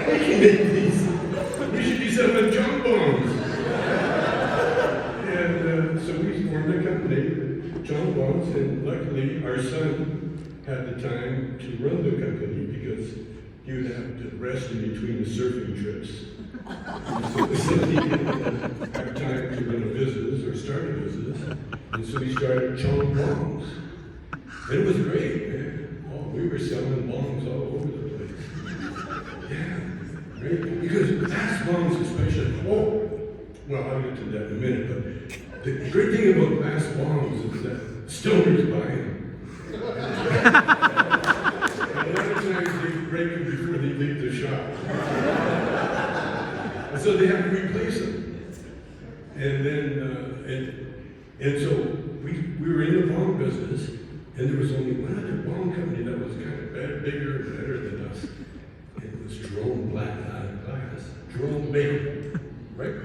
We can make these. We should be selling Chong bombs. And so we formed a company, Chong Bombs, and luckily our son had the time to run the company because he would have to rest in between the surfing trips. So he didn't have time to run a business or start a business, and so he started Chong Bombs. And it was great, man. Oh, we were selling bombs all over the place. Yeah, great. Because glass bombs especially, well, I'll get to that in a minute, but the great thing about glass bombs is that stoners buy them. And a lot of times they break them before they leave the shop. And so they have to replace them. And then, and so we were in the bomb business, and there was only one other bomb company that was kind of bigger and better than us. It was JEROME Baker, right?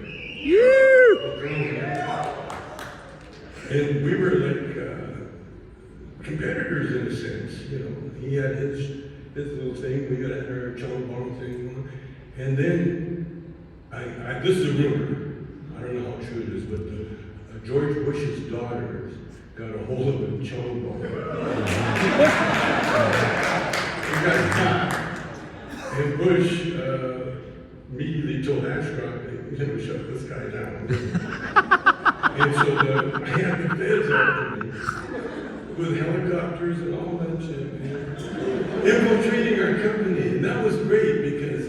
And we were like competitors in a sense, you know. He had his little thing, we got our Chong bomb thing going. And then, this is a rumor, I don't know how true it is, but George Bush's daughter got a hold of a Chong bomb. He got caught. And Bush immediately told Ashcroft, shut this guy down. And so I had the feds after me with helicopters and all that shit, infiltrating our company. And that was great because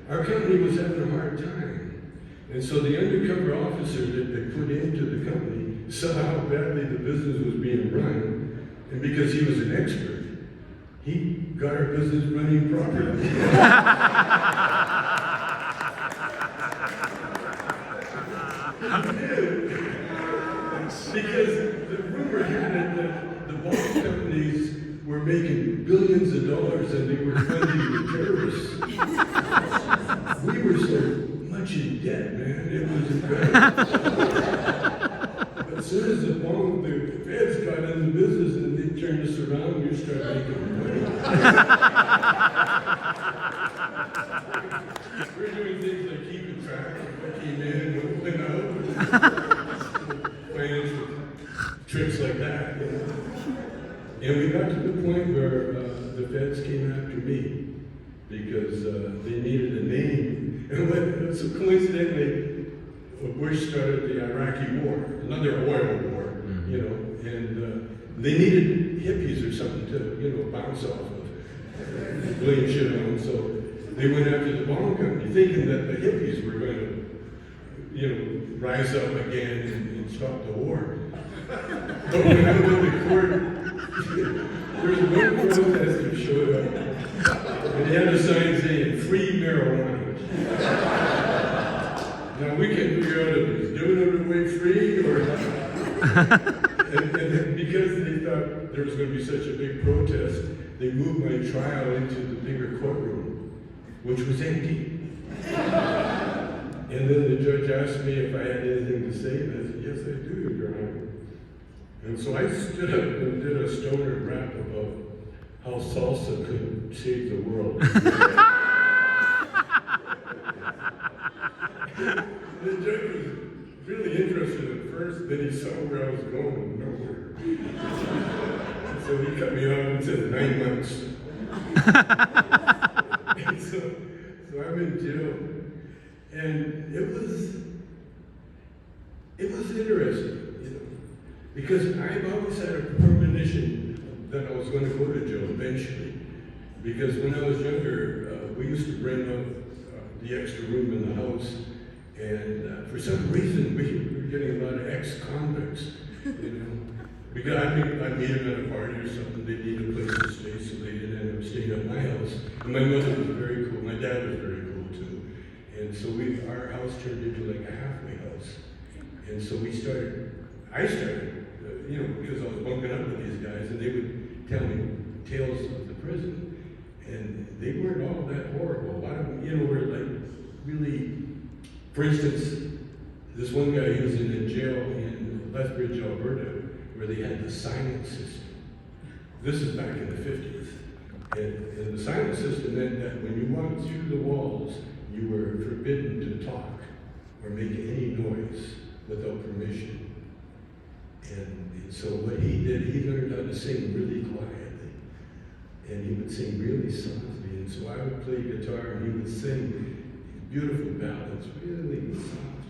our company was having a hard time. And so the undercover officer that they put into the company saw how badly the business was being run. And because he was an expert, he got our business running properly. Because the rumor had it that the bomb companies were making billions of dollars and they were funding the terrorists. We were so much in debt, man. It was incredible. But as soon as the feds got in the business and they turned us around, we started making money. We're doing things like keeping track of what came in, what went out. Financial tricks like that, you know. And we got to the point where the feds came after me because they needed a name. And so coincidentally, Bush started the Iraqi war, another oil war, you know, and they needed hippies or something to, you know, bounce off of, blame shit on. So they went after the bomb company, thinking that the hippies were going to, you know, rise up again and stop the war. But when I went to court, there was one protester showed up, and he had a sign saying, "Free marijuana." Now we can't figure out if he's doing it away free or and because they thought there was going to be such a big protest, they moved my trial into the bigger courtroom, which was empty. And then the judge asked me if I had anything to say, and I said, "Yes, I do, Your Honor." And so I stood up and did a stoner rap about how salsa could save the world. The judge was really interested at first, then he saw where I was going, nowhere. So he cut me off and said 9 months. And so I'm in jail. And it was interesting, you know, because I've always had a premonition that I was going to go to jail eventually. Because when I was younger, we used to rent out the extra room in the house, and for some reason we were getting a lot of ex-convicts, you know. Because I'd meet them at a party or something, they needed a place to stay, so they didn't end up staying at my house. And my mother was very cool, my dad was very cool too. And so our house turned into like a halfway house. And so I started, you know, because I was bunking up with these guys, and they would tell me tales of the prison. And they weren't all that horrible. A lot of them, you know, were like really, for instance, this one guy, he was in a jail in Lethbridge, Alberta, where they had the silent system. This is back in the 50s. And the silent system meant that when you walked through the walls, or make any noise without permission. And so what he did, he learned how to sing really quietly. And he would sing really softly. And so I would play guitar and he would sing these beautiful ballads, really soft.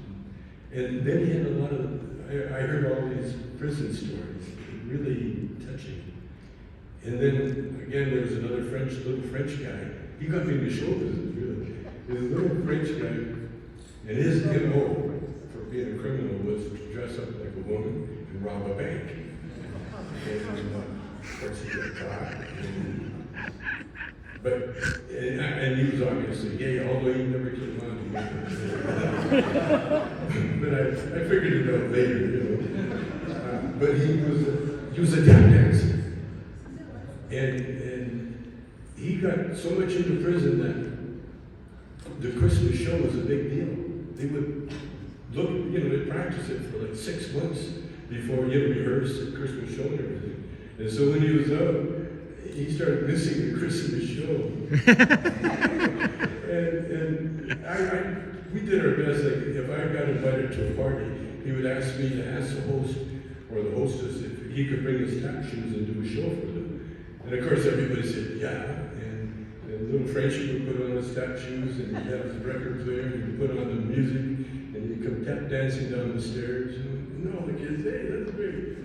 And then he had a lot of, I heard all these prison stories, really touching. And then again, there was another little French guy. He got me into show business, really. This little French guy, and his MO for being a criminal was to dress up like a woman and rob a bank. And of course he got caught. And he was obviously gay, although he never came on to me. But I figured it out later, you know. But he was a tap dancer. And he got so much into prison that the Christmas show was a big deal. They would look, you know, they'd practice it for like 6 months before you rehearse the Christmas show and everything. And so when he was out, he started missing the Christmas show. and we did our best. Like, if I got invited to a party, he would ask me to ask the host or the hostess if he could bring his tap shoes and do a show for them. And of course, everybody said, yeah. And little Frenchie would put on his tap shoes and he'd have his record player and he'd put on the music and he'd come tap dancing down the stairs. And all the kids, hey, that's great.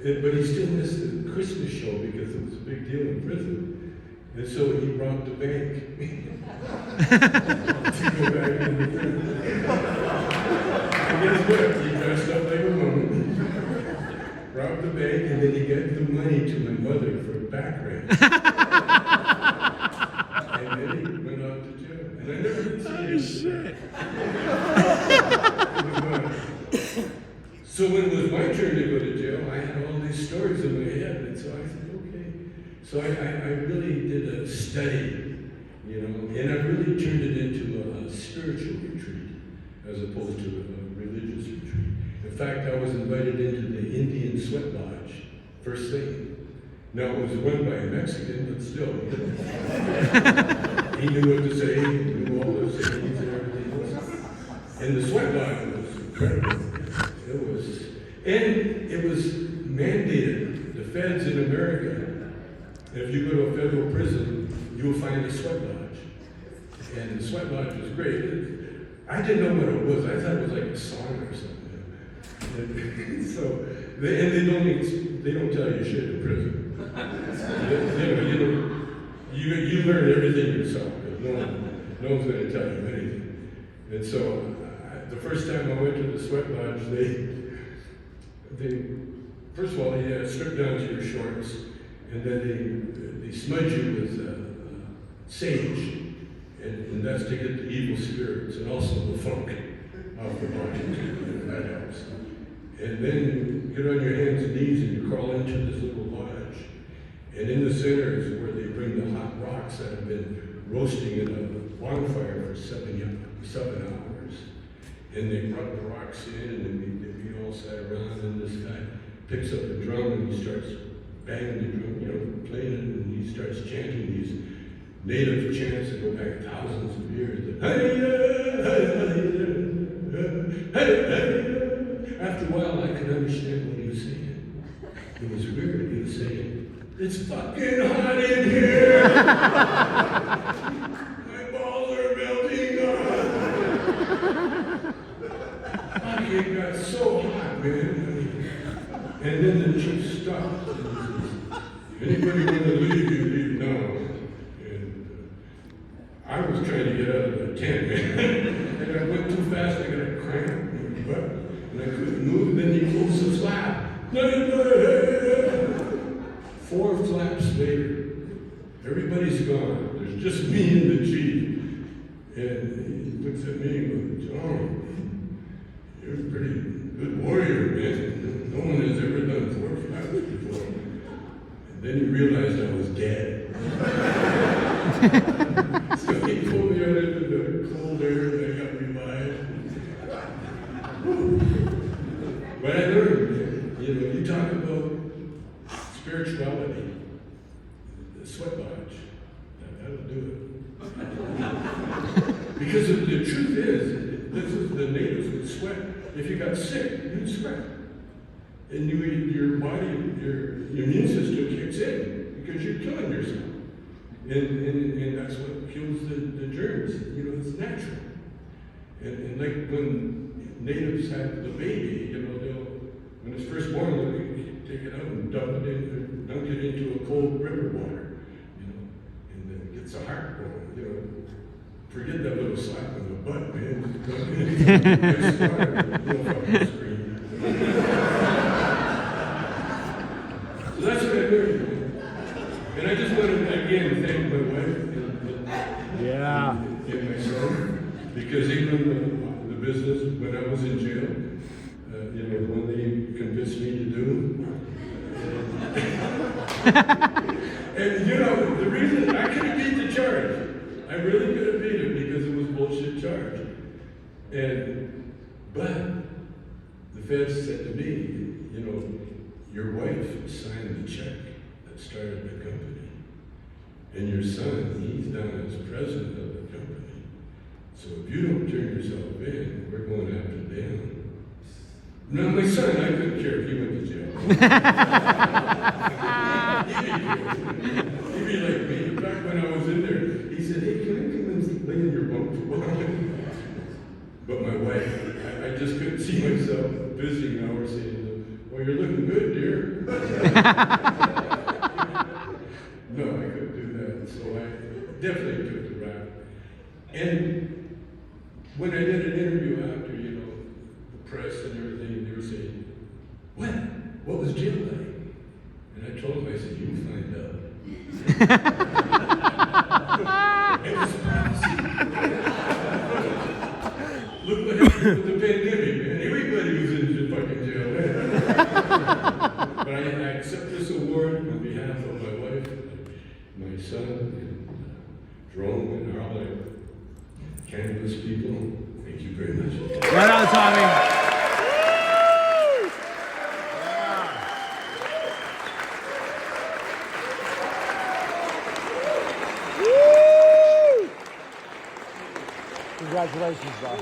But he still missed the Christmas show because it was a big deal in prison. And so he robbed the bank. To go back in the prison. And guess what? He dressed up like a woman, robbed the bank, and then he gave the money to my mother for back rent. And then he went off to jail. And I never did see him. So when it was my turn to go to jail, I had all these stories in my head, and so I said, okay. So I really did a study, you know, and I really turned it into a spiritual retreat as opposed to a religious retreat. In fact, I was invited into the Indian Sweat Lodge, first thing. Now, it was run by a Mexican, but still, he knew what to say, he knew all the sayings and everything else. And the Sweat Lodge was incredible. It was mandated. The feds in America, if you go to a federal prison, you will find a sweat lodge. And the sweat lodge was great. I didn't know what it was. I thought it was like a sauna or something. And so, they don't tell you shit in prison. You learn everything yourself. No one's going to tell you anything. And so, the first time I went to the sweat lodge, they first of all, they strip down to your shorts, and then they smudge you with sage, and that's to get the evil spirits and also the funk off the body. That helps. And then you get on your hands and knees and you crawl into this little lodge. And in the center is where they bring the hot rocks that have been roasting in a bonfire for 7 hours. And they brought the rocks in, and we all sat around, and this guy picks up the drum and he starts banging the drum, you know, playing it, and he starts chanting these native chants that go back thousands of years. After a while, I could understand what he was saying. It was weird. He was saying, "It's fucking hot in here. My balls are melting off." It got so hot, man. And then the chief stopped. Anybody want to leave, you leave now. And I was trying to get out of the tent, man. And I went too fast, I got a cramp in my butt. And I couldn't move, then he closed the flap. 4 flaps later, everybody's gone. There's just me and the chief. And he looks at me and goes, "Chong, you're a pretty good warrior, man. No one has ever done 4 flaps before." And then he realized I was dead. So he pulled me out into the cold air and I got revived. But I learned, you know, you talk about spirituality, the sweat lodge, that'll do it. Because the truth is, this is the natives would sweat. If you got sick, you'd sweat. And your body, your immune system kicks in because you're killing yourself. And that's what kills the germs. You know, it's natural. And like when natives have the baby, you know, when it's first born, they'll take it out and dunk it into a cold river water, you know, and then it gets a heart going, you know. Forget that little slap on the butt, man. So that's what I learned. And I just want to again thank my wife and my son, because even the business when I was in jail, you know, the one they convinced me to do. And you know, the reason I could have beat the charge. I really could have beat it because it was bullshit charge. But the feds said to me, you know, your wife signed the check that started the company. And your son, he's down as president of the company. So if you don't turn yourself in, we're going after them. Now my son, I couldn't care if he went to jail. He'd be like me. Back when I was in there, he said, hey, can I come and lay in your bunk for a while? But my wife, I just couldn't see myself visiting hours saying, well, you're looking good, dear. No, I couldn't do that. So I definitely took the rap. And when I did an interview after, you know, the press and everything, they were saying, what was jail like? And I told them, I said, you'll find out. It was prophecy. Look what happened with the pandemic, man. Everybody was in the fucking jail, man. But I accept this award on behalf of my wife, my son, and Jerome, and all the cannabis people. Thank you very much. Right on, Tommy. Congratulations, bro.